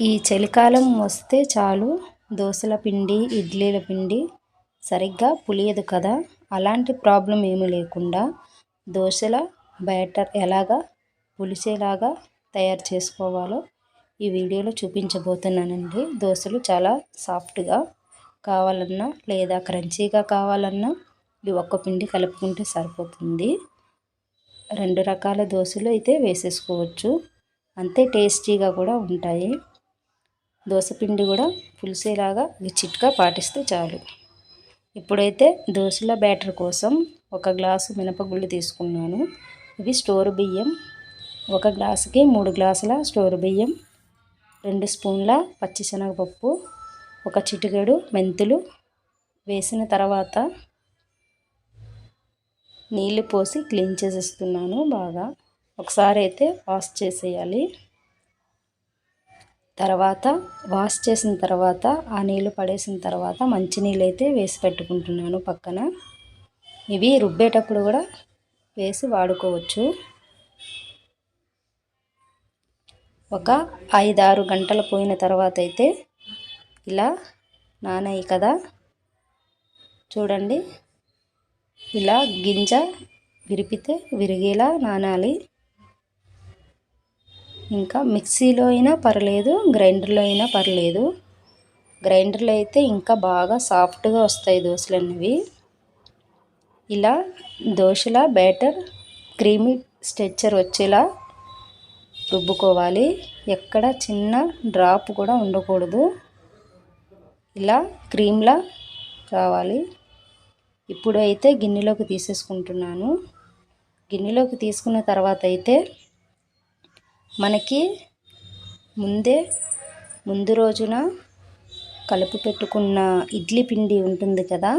ఈ చలికాలం వస్తే చాలు దోసల పిండి, ఇడ్లీల పిండి సరిగ్గా పులియదు కదా. అలాంటి ప్రాబ్లం ఏమీ లేకుండా దోసల బ్యాటర్ ఎలాగా పులిసేలాగా తయారు చేసుకోవాలో ఈ వీడియోలో చూపించబోతున్నానండి. దోసలు చాలా సాఫ్ట్గా కావాలన్నా లేదా క్రంచీగా కావాలన్నా ఈ ఒక్క పిండి కలుపుకుంటే సరిపోతుంది. 2 రకాల దోసలు అయితే వేసేసుకోవచ్చు. అంతే టేస్టీగా కూడా ఉంటాయి. దోసపిండి కూడా పులిసేలాగా ఈ చిట్కా పాటిస్తే చాలు. ఇప్పుడైతే దోసల బ్యాటర్ కోసం 1 గ్లాసు మినపగుళ్ళు తీసుకున్నాను. ఇవి స్టోర్ బియ్యం. 1 గ్లాసుకి 3 గ్లాసుల స్టోర్ బియ్యం, 2 స్పూన్ల పచ్చిశనగపప్పు, 1 చిటికెడు మెంతులు వేసిన తర్వాత నీళ్ళు పోసి క్లీన్ చేసేస్తున్నాను. బాగా ఒకసారి అయితే వాష్ చేసేయాలి. తర్వాత వాష్ చేసిన తర్వాత ఆ నీళ్ళు పడేసిన తర్వాత మంచినీళ్ళు అయితే వేసి పెట్టుకుంటున్నాను పక్కన. ఇవి రుబ్బేటప్పుడు కూడా వేసి వాడుకోవచ్చు. ఒక 5-6 గంటలు పోయిన తర్వాత అయితే ఇలా నానాయి కదా, చూడండి. ఇలా గింజ విరిపితే విరిగేలా నానాలి. ఇంకా మిక్సీలో అయినా పర్లేదు, గ్రైండర్లో అయినా పర్లేదు. గ్రైండర్లో అయితే ఇంకా బాగా సాఫ్ట్గా వస్తాయి దోశలు అనేవి. ఇలా దోశల బ్యాటర్ క్రీమీ స్ట్రక్చర్ వచ్చేలా రుబ్బుకోవాలి. ఎక్కడ చిన్న డ్రాప్ కూడా ఉండకూడదు. ఇలా క్రీమ్లా రావాలి. ఇప్పుడు అయితే గిన్నెలోకి తీసేసుకుంటున్నాను. గిన్నెలోకి తీసుకున్న తర్వాత అయితే మనకి ముందు రోజున కలుపు పెట్టుకున్న ఇడ్లీ పిండి ఉంటుంది కదా,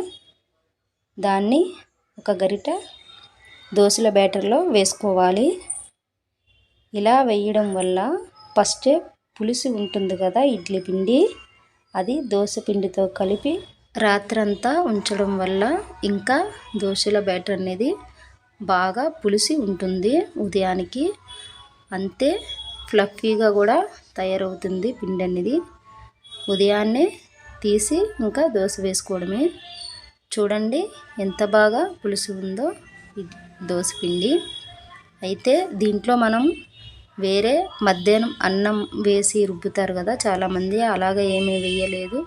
దాన్ని ఒక గరిట దోసల బ్యాటర్లో వేసుకోవాలి. ఇలా వేయడం వల్ల ఫస్టే పులుసు ఉంటుంది కదా ఇడ్లీ పిండి, అది దోశ పిండితో కలిపి రాత్రంతా ఉంచడం వల్ల ఇంకా దోశల బ్యాటర్ అనేది బాగా పులిసి ఉంటుంది. ఉదయానికి అంతే ఫ్లఫీగా కూడా తయారవుతుంది పిండి అనేది. ఉదయాన్నే తీసి ఇంకా దోశ వేసుకోవడమే. చూడండి ఎంత బాగా పులుసు ఉందో ఈ దోశ పిండి. అయితే దీంట్లో మనం వేరే మధ్యాహ్నం అన్నం వేసి రుబ్బుతారు కదా చాలామంది, అలాగే ఏమీ వేయలేదు.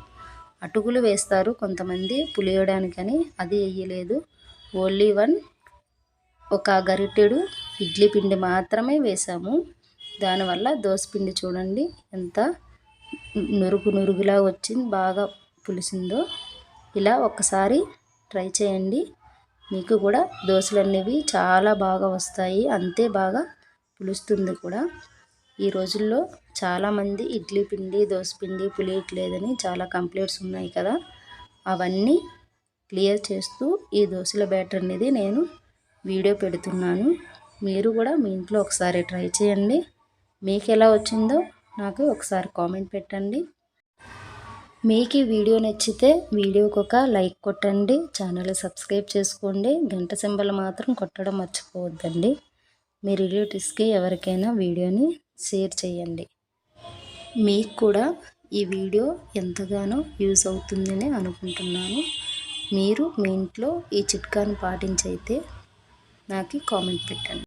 అటుకులు వేస్తారు కొంతమంది పులియడానికని, అది వేయలేదు. ఓన్లీ ఒక గరిటెడు ఇడ్లీ పిండి మాత్రమే వేసాము. దానివల్ల దోసపిండి చూడండి ఎంత నురుగులా వచ్చింది, బాగా పులిసిందో. ఇలా ఒక్కసారి ట్రై చేయండి. మీకు కూడా దోశలు అనేవి చాలా బాగా వస్తాయి, అంతే బాగా పులుస్తుంది కూడా. ఈ రోజుల్లో చాలామంది ఇడ్లీ పిండి, దోసపిండి పులియట్లేదని చాలా కంప్లైంట్స్ ఉన్నాయి కదా, అవన్నీ క్లియర్ చేస్తూ ఈ దోశల బ్యాటర్ అనేది నేను వీడియో పెడుతున్నాను. మీరు కూడా మీ ఇంట్లో ఒకసారి ట్రై చేయండి. మీకు ఎలా వచ్చిందో నాకు ఒకసారి కామెంట్ పెట్టండి. మీకు ఈ వీడియో నచ్చితే వీడియోకి ఒక లైక్ కొట్టండి, ఛానల్ సబ్స్క్రైబ్ చేసుకోండి, గంట సింబల్ మాత్రం కొట్టడం మర్చిపోవద్దండి. మీ రిలేటివ్స్కి ఎవరికైనా వీడియోని షేర్ చేయండి. మీకు కూడా ఈ వీడియో ఎంతగానో యూజ్ అవుతుందని అనుకుంటున్నాను. మీరు మీ ఇంట్లో ఈ చిట్కాను పాటించైతే నాకు కామెంట్ పెట్టండి.